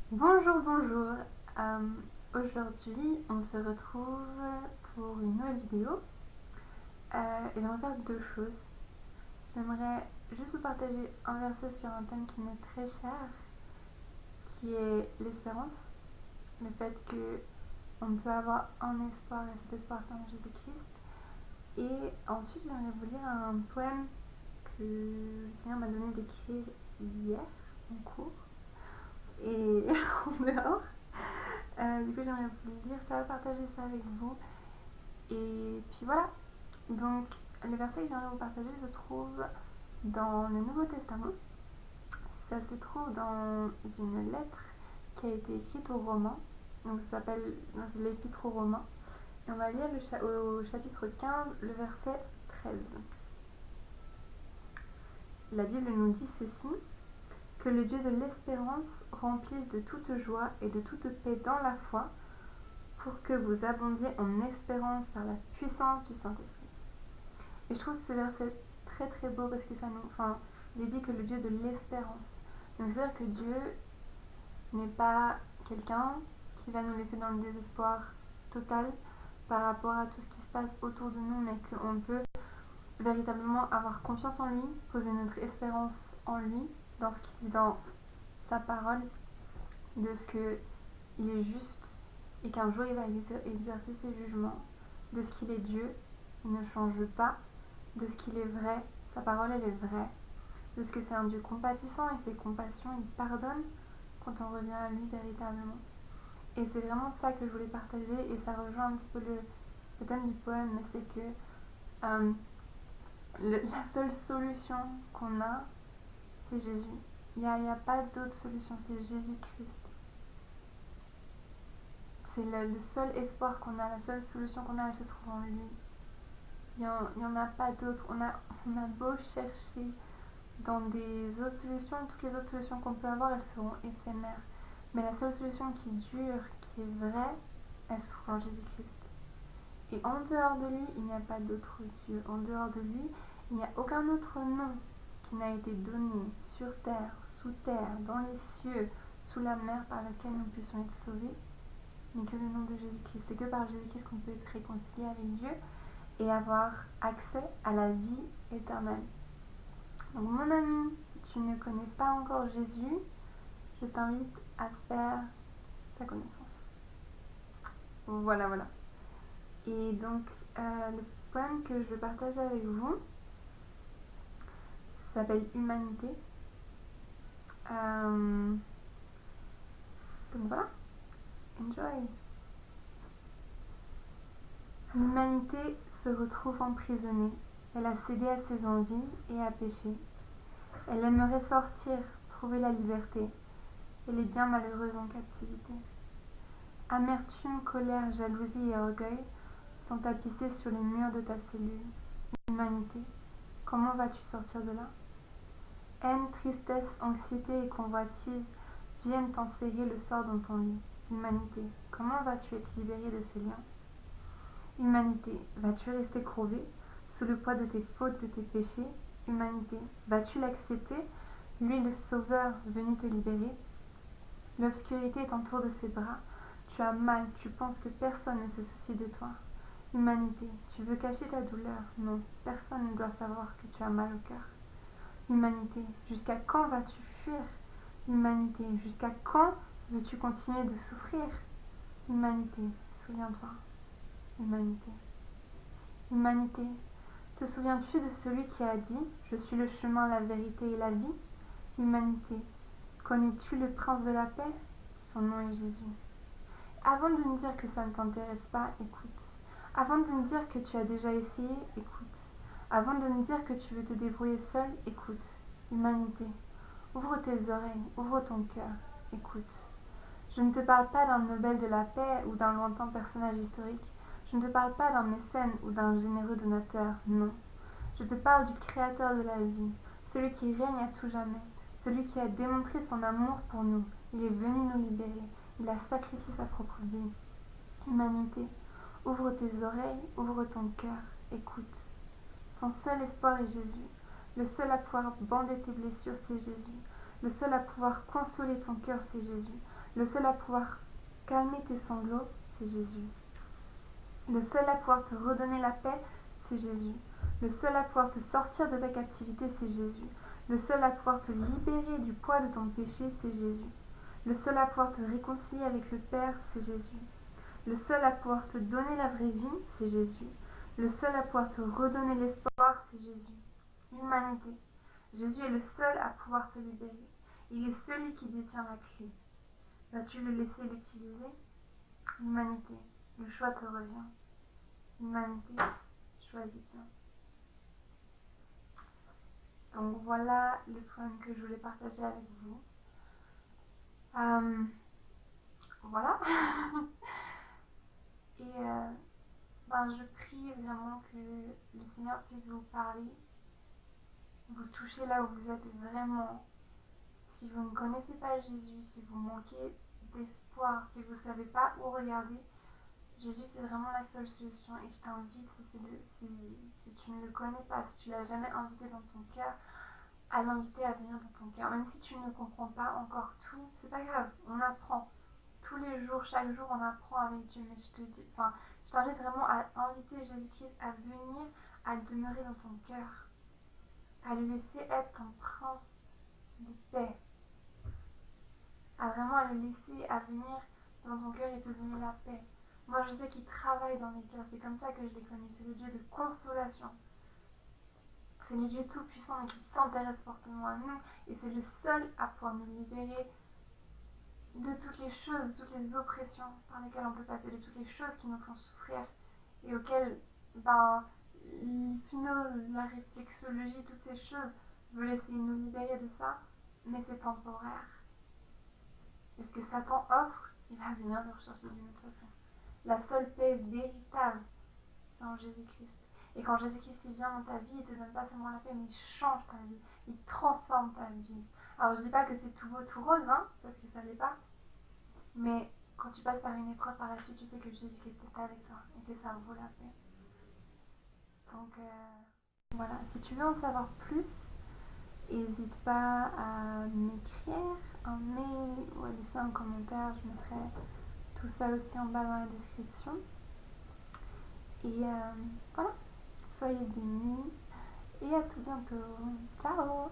Bonjour, bonjour. Euh, Aujourd'hui, on se retrouve pour une nouvelle vidéo. Et j'aimerais faire deux choses. J'aimerais juste vous partager un verset sur un thème qui m'est très cher, qui est l'espérance. Le fait que on peut avoir un espoir et cet espoir c'est en Jésus-Christ. Et ensuite, j'aimerais vous lire un poème que le Seigneur m'a donné d'écrire hier en cours et en dehors. Du coup, j'aimerais vous lire ça, partager ça avec vous. Et puis voilà. Donc, le verset que j'aimerais vous partager se trouve dans le Nouveau Testament. Ça se trouve dans une lettre qui a été écrite aux Romains. Donc, ça s'appelle l'Épître aux Romains. Et on va lire au chapitre 15, le verset 13. La Bible nous dit ceci: que le Dieu de l'espérance remplisse de toute joie et de toute paix dans la foi, pour que vous abondiez en espérance par la puissance du Saint-Esprit. Et je trouve ce verset très très beau parce que ça nous. Enfin, il est dit que le Dieu de l'espérance. Donc c'est-à-dire que Dieu n'est pas quelqu'un qui va nous laisser dans le désespoir total par rapport à tout ce qui se passe autour de nous, mais qu'on peut véritablement avoir confiance en lui, poser notre espérance en lui, dans ce qu'il dit dans sa parole, de ce qu'il est juste et qu'un jour il va exercer ses jugements, de ce qu'il est Dieu, il ne change pas, de ce qu'il est vrai, sa parole elle est vraie, de ce que c'est un Dieu compatissant, il fait compassion, il pardonne quand on revient à lui véritablement. Et c'est vraiment ça que je voulais partager, et ça rejoint un petit peu le thème du poème, mais c'est que euh, la seule solution qu'on a, c'est Jésus. Il n'y a pas d'autre solution, c'est Jésus-Christ. C'est le seul espoir qu'on a, la seule solution qu'on a, elle se trouve en lui. Il n'y en a pas d'autre. On a beau chercher dans des autres solutions, toutes les autres solutions qu'on peut avoir, elles seront éphémères. Mais la seule solution qui dure, qui est vraie, elle se trouve en Jésus-Christ. Et en dehors de lui, il n'y a pas d'autre Dieu. En dehors de lui, il n'y a aucun autre nom qui n'a été donné sur terre, dans les cieux, sous la mer par laquelle nous puissions être sauvés, mais que le nom de Jésus-Christ. C'est que par Jésus-Christ qu'on peut être réconcilié avec Dieu et avoir accès à la vie éternelle. Donc mon ami, si tu ne connais pas encore Jésus, je t'invite à faire sa connaissance. Voilà, voilà. Et donc, le poème que je veux partager avec vous s'appelle Humanité. Donc voilà, enjoy. L'humanité se retrouve emprisonnée. Elle a cédé à ses envies et a péché. Elle aimerait sortir, trouver la liberté. Elle est bien malheureuse en captivité. Amertume, colère, jalousie et orgueil sont tapissés sur les murs de ta cellule. Humanité, comment vas-tu sortir de là? Haine, tristesse, anxiété et convoitise viennent t'enserrer le soir dans ton lit. Humanité, comment vas-tu être libérée de ces liens? Humanité, vas-tu rester crevé sous le poids de tes fautes, de tes péchés? Humanité, vas-tu l'accepter, lui le Sauveur venu te libérer? L'obscurité t'entoure de ses bras. Tu as mal, tu penses que personne ne se soucie de toi. Humanité, tu veux cacher ta douleur. Non, personne ne doit savoir que tu as mal au cœur. Humanité, jusqu'à quand vas-tu fuir? Humanité, jusqu'à quand veux-tu continuer de souffrir? Humanité, souviens-toi. Humanité. Humanité, te souviens-tu de celui qui a dit: je suis le chemin, la vérité et la vie? Humanité, connais-tu le prince de la paix? Son nom est Jésus. Avant de me dire que ça ne t'intéresse pas, écoute. Avant de me dire que tu as déjà essayé, écoute. Avant de me dire que tu veux te débrouiller seul, écoute. Humanité, ouvre tes oreilles, ouvre ton cœur, écoute. Je ne te parle pas d'un Nobel de la paix ou d'un lointain personnage historique. Je ne te parle pas d'un mécène ou d'un généreux donateur, non. Je te parle du Créateur de la vie, celui qui règne à tout jamais, celui qui a démontré son amour pour nous. Il est venu nous libérer. Il a sacrifié sa propre vie. Humanité, ouvre tes oreilles, ouvre ton cœur, écoute. Ton seul espoir est Jésus. Le seul à pouvoir bander tes blessures, c'est Jésus. Le seul à pouvoir consoler ton cœur, c'est Jésus. Le seul à pouvoir calmer tes sanglots, c'est Jésus. Le seul à pouvoir te redonner la paix, c'est Jésus. Le seul à pouvoir te sortir de ta captivité, c'est Jésus. Le seul à pouvoir te libérer du poids de ton péché, c'est Jésus. Le seul à pouvoir te réconcilier avec le Père, c'est Jésus. Le seul à pouvoir te donner la vraie vie, c'est Jésus. Le seul à pouvoir te redonner l'espoir, c'est Jésus. L'humanité. Jésus est le seul à pouvoir te libérer. Il est celui qui détient la clé. Vas-tu le laisser l'utiliser? L'humanité. Le choix te revient. L'humanité, choisis bien. Donc voilà le point que je voulais partager avec vous. Voilà. Et je prie vraiment que le Seigneur puisse vous parler, vous toucher là où vous êtes vraiment. Si vous ne connaissez pas Jésus, si vous manquez d'espoir, si vous ne savez pas où regarder, Jésus c'est vraiment la seule solution. Et je t'invite, si tu ne le connais pas, si tu ne l'as jamais invité dans ton cœur, à l'inviter à venir dans ton cœur. Même si tu ne comprends pas encore tout, c'est pas grave, on apprend. Tous les jours, chaque jour, on apprend avec Dieu. Mais je t'invite vraiment à inviter Jésus-Christ à venir, à demeurer dans ton cœur, à le laisser être ton prince de paix, à le laisser à venir dans ton cœur et te donner la paix. Moi, je sais qu'il travaille dans les cœurs. C'est comme ça que je l'ai connu. C'est le Dieu de consolation. C'est le Dieu tout-puissant et qui s'intéresse fortement à nous. Et c'est le seul à pouvoir nous libérer de toutes les choses, de toutes les oppressions par lesquelles on peut passer, de toutes les choses qui nous font souffrir et auxquelles l'hypnose, la réflexologie, toutes ces choses veulent essayer de nous libérer de ça, mais c'est temporaire. Et ce que Satan offre, il va venir le rechercher d'une autre façon. La seule paix véritable, c'est en Jésus-Christ. Et quand Jésus-Christ il vient dans ta vie, il te donne pas seulement la paix, mais il change ta vie, il transforme ta vie. Alors je dis pas que c'est tout beau, tout rose, parce que ça l'est pas. Mais quand tu passes par une épreuve par la suite, tu sais que Jésus-Christ est avec toi et que ça vaut la paix. Donc voilà, si tu veux en savoir plus, n'hésite pas à m'écrire un mail ou à laisser un commentaire. Je mettrai tout ça aussi en bas dans la description. Et voilà, soyez bénis et à tout bientôt. Ciao!